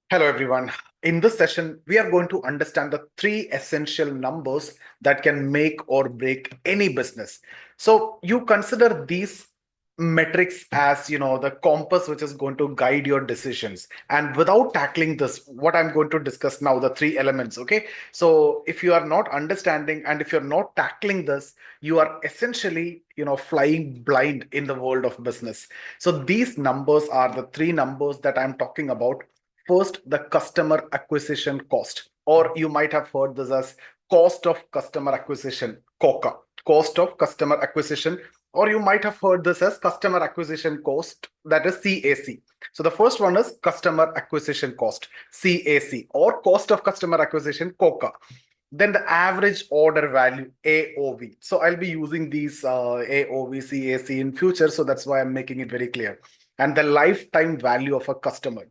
Hello, everyone. In this session, we are going to understand the three essential numbers that can make or break any business. So you consider these metrics as, the compass which is going to guide your decisions. And without tackling this, what I'm going to discuss now, the three elements, okay? So if you are not understanding and if you're not tackling this, you are essentially, flying blind in the world of business. So these numbers are the three numbers that I'm talking about. First, the customer acquisition cost, or you might have heard this as cost of customer acquisition, COCA, cost of customer acquisition, or you might have heard this as customer acquisition cost, that is CAC. So the first one is customer acquisition cost, CAC, or cost of customer acquisition, COCA. Then the average order value, AOV. So I'll be using these AOV, CAC in future, so that's why I'm making it very clear. And the lifetime value of a customer.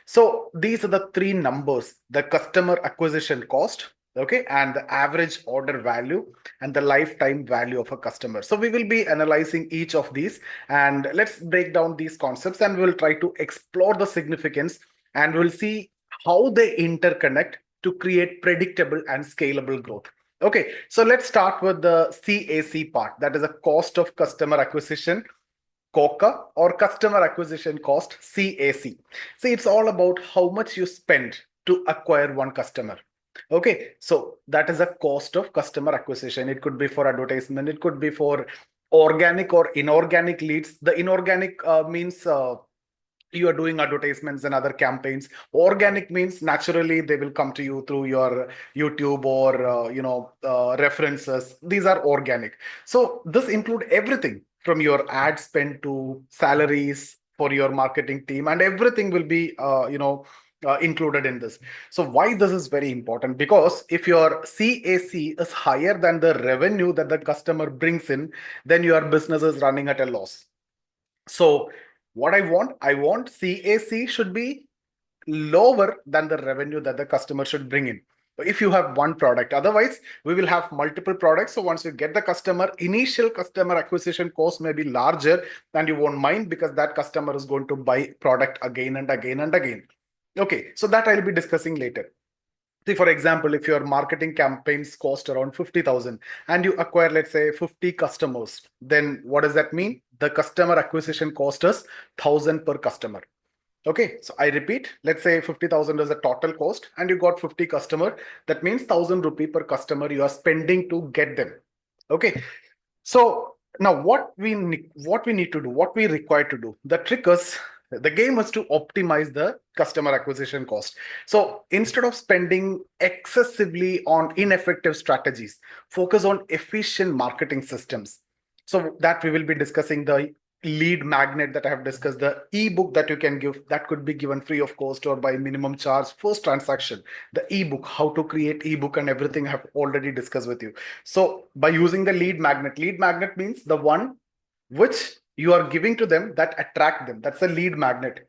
So these are the three numbers: the customer acquisition cost, okay, and the average order value, and the lifetime value of a customer. So we will be analyzing each of these, and let's break down these concepts, and we'll try to explore the significance, and we'll see how they interconnect to create predictable and scalable growth. Okay, so let's start with the CAC part, that is a cost of customer acquisition, COCA, or customer acquisition cost, CAC. See, it's all about how much you spend to acquire one customer. Okay, so that is a cost of customer acquisition. It could be for advertisement, it could be for organic or inorganic leads. The inorganic means you are doing advertisements and other campaigns. Organic means naturally they will come to you through your YouTube or references. These are organic. So this include everything from your ad spend to salaries for your marketing team, and everything will be included in this. So why this is very important? Because if your CAC is higher than the revenue that the customer brings in, then your business is running at a loss. So what I want CAC should be lower than the revenue that the customer should bring in. If you have one product, otherwise we will have multiple products. So once you get the customer, initial customer acquisition cost may be larger, and you won't mind because that customer is going to buy product again and again and again. Okay, so that I'll be discussing later. See, for example, if your marketing campaigns cost around 50,000 and you acquire, let's say, 50 customers, then what does that mean? The customer acquisition cost is 1,000 per customer. Okay, so I repeat, let's say 50,000 is the total cost and you got 50 customer. That means 1,000 rupee per customer you are spending to get them. Okay, so now what we need to do, what we require to do, the trick is, the game is to optimize the customer acquisition cost. So instead of spending excessively on ineffective strategies, focus on efficient marketing systems. So that we will be discussing the lead magnet that I have discussed, the ebook that you can give, that could be given free of cost or by minimum charge first transaction, the ebook, how to create ebook and everything I have already discussed with you. So by using the lead magnet means the one which you are giving to them that attract them. That's a lead magnet.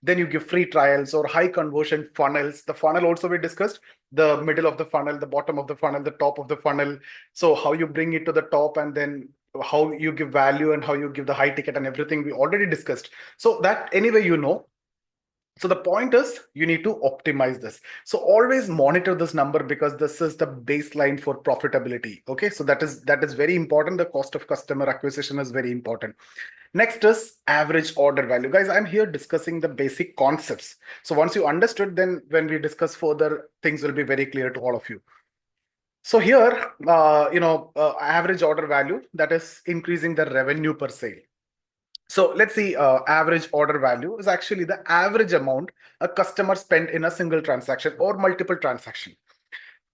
Then you give free trials or high conversion funnels. The funnel also we discussed, the middle of the funnel, the bottom of the funnel, the top of the funnel. So how you bring it to the top, and then how you give value and how you give the high ticket and everything we already discussed. So that anyway, so the point is you need to optimize this. So always monitor this number because this is the baseline for profitability. Okay, so that is very important. The cost of customer acquisition is very important. Next is average order value. Guys, I'm here discussing the basic concepts. So once you understood, then when we discuss further, things will be very clear to all of you. So here, average order value, that is increasing the revenue per sale. So let's see, average order value is actually the average amount a customer spent in a single transaction or multiple transaction.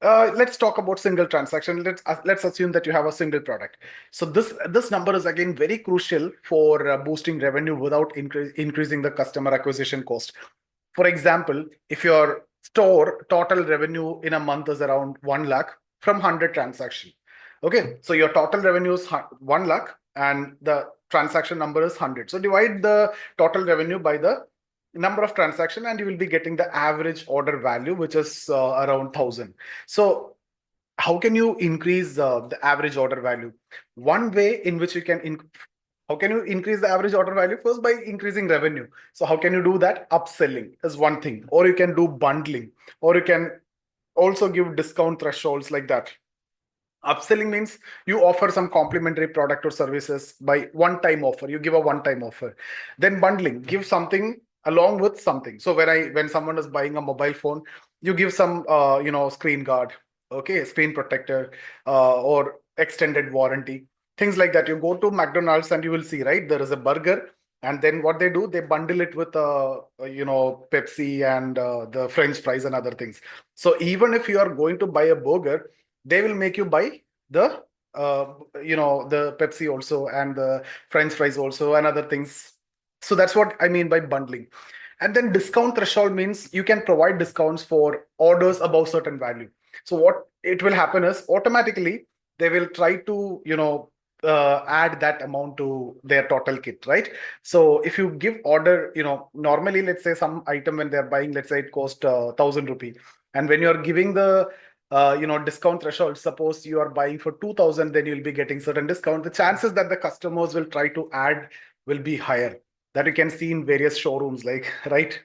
Let's talk about single transaction. Let's assume that you have a single product. So this number is again very crucial for boosting revenue without increasing the customer acquisition cost. For example, if your store total revenue in a month is around 1 lakh from 100 transaction. Okay, so your total revenue is 1 lakh and the transaction number is 100. So divide the total revenue by the number of transaction and you will be getting the average order value, which is around 1,000. So how can you increase the average order value? One way in which you can How can you increase the average order value? First, by increasing revenue. So how can you do that? Upselling is one thing, or you can do bundling, or you can also give discount thresholds like that. Upselling means you offer some complimentary product or services by one time offer. You give a one time offer. Then bundling, give something along with something. So when someone is buying a mobile phone, you give some screen guard, okay, screen protector, or extended warranty, things like that. You go to McDonald's and you will see, right, there is a burger, and then what they do, they bundle it with Pepsi and the French fries and other things. So even if you are going to buy a burger, they will make you buy the the Pepsi also and the French fries also and other things. So that's what I mean by bundling. And then discount threshold means you can provide discounts for orders above certain value. So what it will happen is automatically they will try to add that amount to their total kit, right? So if you give order, normally let's say some item when they're buying, let's say it cost 1,000 rupee, and when you're giving the discount threshold, suppose you are buying for 2,000, then you'll be getting certain discount. The chances that the customers will try to add will be higher, that you can see in various showrooms, like, right?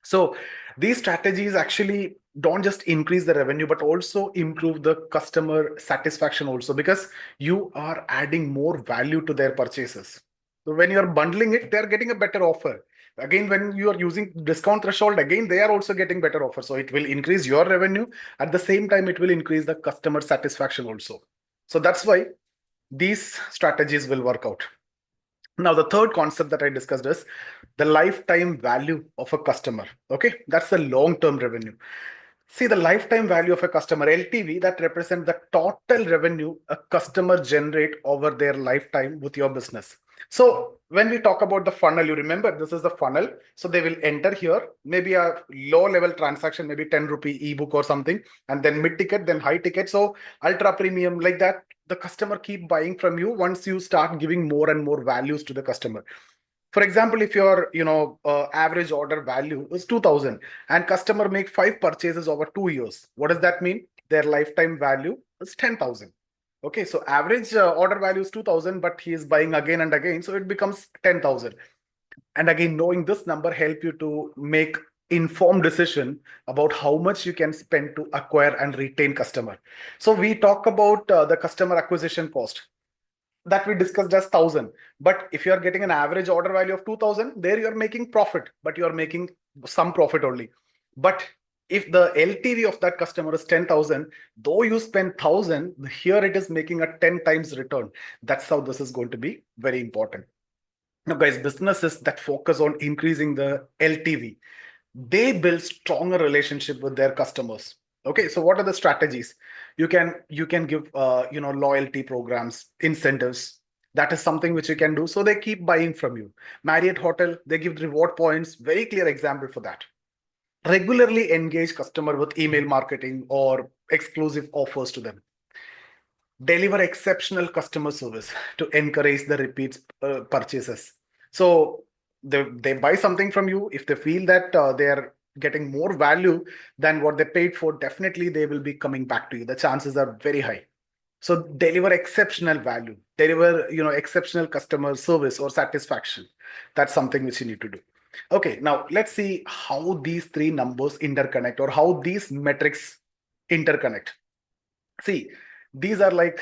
So these strategies actually don't just increase the revenue, but also improve the customer satisfaction also, because you are adding more value to their purchases. So when you're bundling it, they're getting a better offer. Again, when you are using discount threshold, again, they are also getting better offer. So it will increase your revenue. At the same time, it will increase the customer satisfaction also. So that's why these strategies will work out. Now, the third concept that I discussed is the lifetime value of a customer. Okay, that's the long-term revenue. See, the lifetime value of a customer, LTV, that represents the total revenue a customer generate over their lifetime with your business. So when we talk about the funnel, you remember this is the funnel. So they will enter here, maybe a low level transaction, maybe 10 rupee ebook or something, and then mid ticket, then high ticket. So ultra premium, like that, the customer keep buying from you once you start giving more and more values to the customer. For example, if your average order value is 2,000 and customer make 5 purchases over 2 years, what does that mean? Their lifetime value is 10,000. Okay, so average order value is 2,000, but he is buying again and again, so it becomes 10,000. And again, knowing this number help you to make informed decision about how much you can spend to acquire and retain customer. So we talk about the customer acquisition cost that we discussed as 1,000. But if you are getting an average order value of 2,000, there you are making profit, but you are making some profit only. But if the LTV of that customer is 10,000, though you spend 1,000, here it is making a 10 times return. That's how this is going to be very important. Now, guys, businesses that focus on increasing the LTV, they build stronger relationship with their customers. Okay, so what are the strategies? You can give loyalty programs, incentives. That is something which you can do, so they keep buying from you. Marriott Hotel, they give reward points, very clear example for that. Regularly engage customer with email marketing or exclusive offers to them. Deliver exceptional customer service to encourage the repeat purchases. So they buy something from you. If they feel that they're getting more value than what they paid for, definitely they will be coming back to you. The chances are very high. So deliver exceptional value, deliver exceptional customer service or satisfaction. That's something which you need to do. Okay, now let's see how these three numbers interconnect, or how these metrics interconnect. See, these are like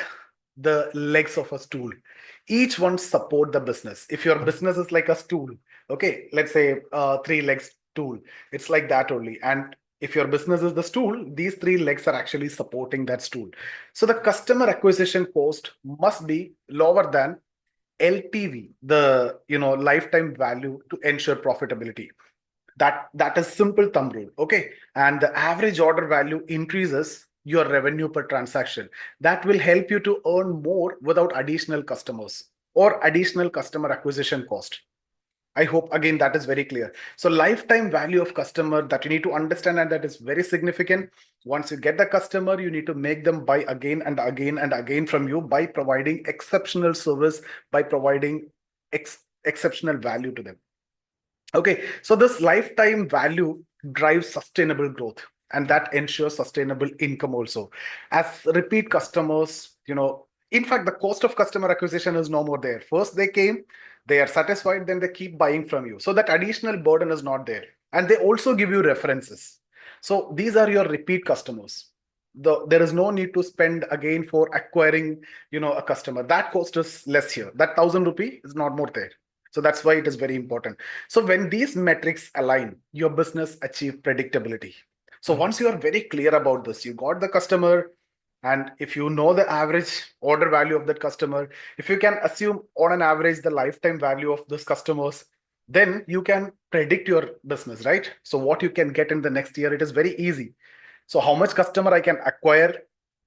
the legs of a stool. Each one support the business. If your business is like a stool, okay, let's say three legs stool, it's like that only. And if your business is the stool, these three legs are actually supporting that stool. So the customer acquisition cost must be lower than LTV, the lifetime value, to ensure profitability. That is simple thumb rule. Okay, and the average order value increases your revenue per transaction. That will help you to earn more without additional customers or additional customer acquisition cost. I hope again that is very clear. So lifetime value of customer, that you need to understand, and that is very significant. Once you get the customer, you need to make them buy again and again and again from you by providing exceptional service, by providing exceptional value to them. Okay, so this lifetime value drives sustainable growth, and that ensures sustainable income also. As repeat customers, In fact, the cost of customer acquisition is no more there. First they came, they are satisfied, then they keep buying from you. So that additional burden is not there. And they also give you references. So these are your repeat customers. There is no need to spend again for acquiring, a customer. That cost is less here. That 1,000 rupee is not more there. So that's why it is very important. So when these metrics align, your business achieve predictability. So once you are very clear about this, you got the customer, and if you know the average order value of that customer, if you can assume on an average the lifetime value of those customers, then you can predict your business, right? So what you can get in the next year, it is very easy. So how much customer I can acquire,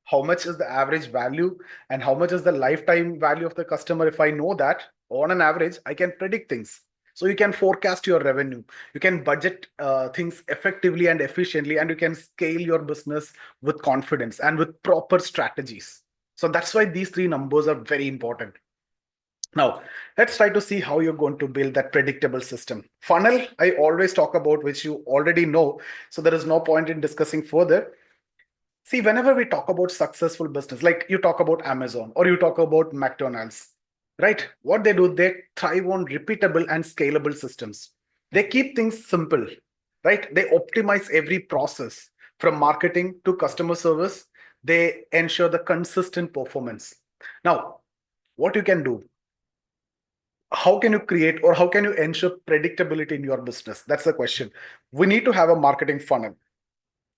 how much is the average value, and how much is the lifetime value of the customer. If I know that on an average, I can predict things. So you can forecast your revenue, you can budget things effectively and efficiently, and you can scale your business with confidence and with proper strategies. So that's why these three numbers are very important. Now, let's try to see how you're going to build that predictable system. Funnel, I always talk about, which you already know. So there is no point in discussing further. See, whenever we talk about successful business, like you talk about Amazon or you talk about McDonald's, right? What they do, they thrive on repeatable and scalable systems. They keep things simple, right? They optimize every process from marketing to customer service. They ensure the consistent performance. Now, what you can do, how can you create or how can you ensure predictability in your business? That's the question. We need to have a marketing funnel.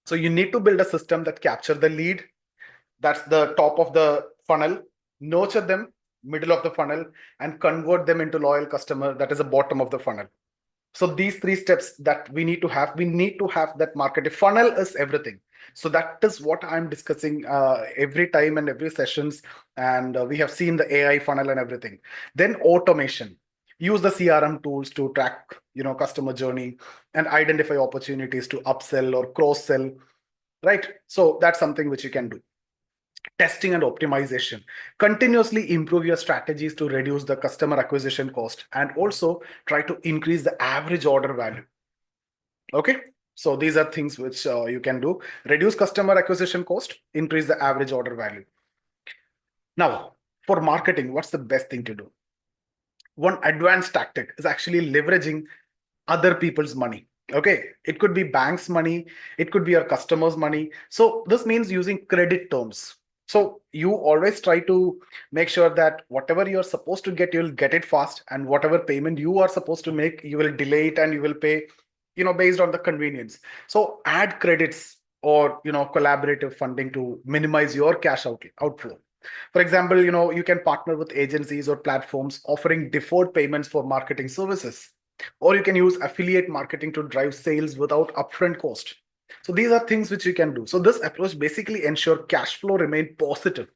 So you need to build a system that capture the lead. That's the top of the funnel. Nurture them, middle of the funnel, and convert them into loyal customer. That is the bottom of the funnel. So these three steps that we need to have. We need to have that marketing funnel is everything. So that is what I'm discussing every time and every sessions. And we have seen the AI funnel and everything. Then automation. Use the CRM tools to track, customer journey and identify opportunities to upsell or cross sell. Right. So that's something which you can do. Testing and optimization. Continuously improve your strategies to reduce the customer acquisition cost and also try to increase the average order value. Okay. So these are things which you can do. Reduce customer acquisition cost, increase the average order value. Now, for marketing, what's the best thing to do? One advanced tactic is actually leveraging other people's money. Okay, it could be bank's money, it could be your customers' money. So this means using credit terms. So you always try to make sure that whatever you're supposed to get, you'll get it fast, and whatever payment you are supposed to make, you will delay it and you will pay, based on the convenience. So add credits or collaborative funding to minimize your cash outflow. For example, you can partner with agencies or platforms offering deferred payments for marketing services, or you can use affiliate marketing to drive sales without upfront cost. So these are things which you can do. So this approach basically ensure cash flow remain positive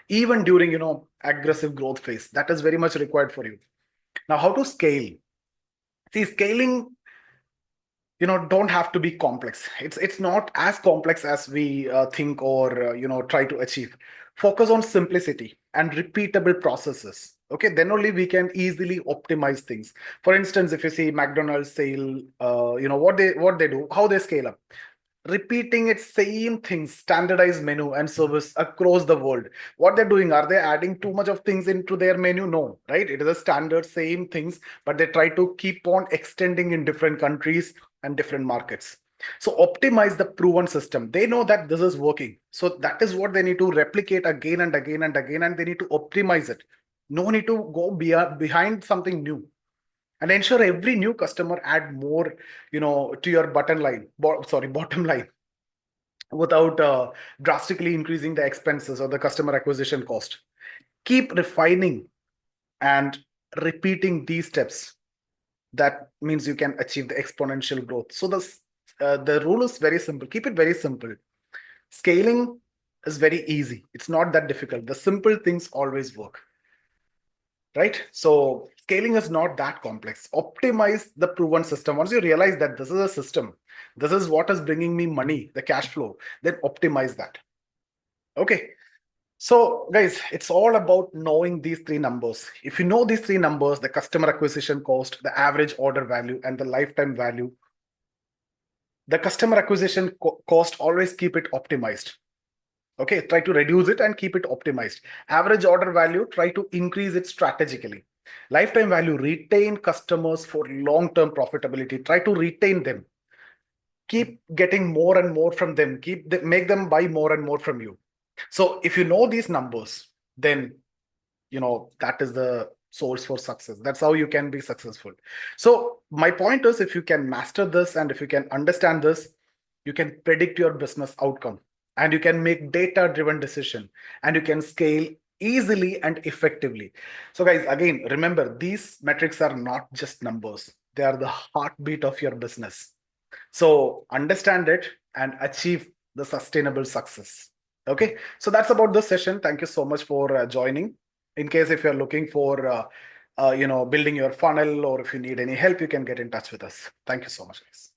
even during aggressive growth phase. That is very much required for you. Now, how to scale? See, scaling don't have to be complex. It's not as complex as we think or try to achieve. Focus on simplicity and repeatable processes. Okay, then only we can easily optimize things. For instance, if you see McDonald's sale, what they do, how they scale up, repeating its same things, standardized menu and service across the world. What they're doing, are they adding too much of things into their menu? No, right? It is a standard same things, but they try to keep on extending in different countries and different markets. So optimize the proven system. They know that this is working, so that is what they need to replicate again and again and again, and they need to optimize it. No need to go behind something new, and ensure every new customer add more to your bottom line, without drastically increasing the expenses or the customer acquisition cost. Keep refining and repeating these steps. That means you can achieve the exponential growth. So the rule is very simple. Keep it very simple. Scaling is very easy. It's not that difficult. The simple things always work. Right? So scaling is not that complex. Optimize the proven system. Once you realize that this is a system, this is what is bringing me money, the cash flow, then optimize that. Okay. So guys, it's all about knowing these three numbers. If you know these three numbers, the customer acquisition cost, the average order value, and the lifetime value, the customer acquisition cost, always keep it optimized. Okay, try to reduce it and keep it optimized. Average order value, try to increase it strategically. Lifetime value, retain customers for long-term profitability. Try to retain them. Keep getting more and more from them. Make them buy more and more from you. So if you know these numbers, then that is the source for success. That's how you can be successful. So my point is, if you can master this and if you can understand this, you can predict your business outcome, and you can make data driven decision, and you can scale easily and effectively. So guys, again, remember, these metrics are not just numbers, they are the heartbeat of your business. So understand it and achieve the sustainable success. Okay, so that's about this session. Thank you so much for joining. In case if you're looking for building your funnel, or if you need any help, you can get in touch with us. Thank you so much, guys.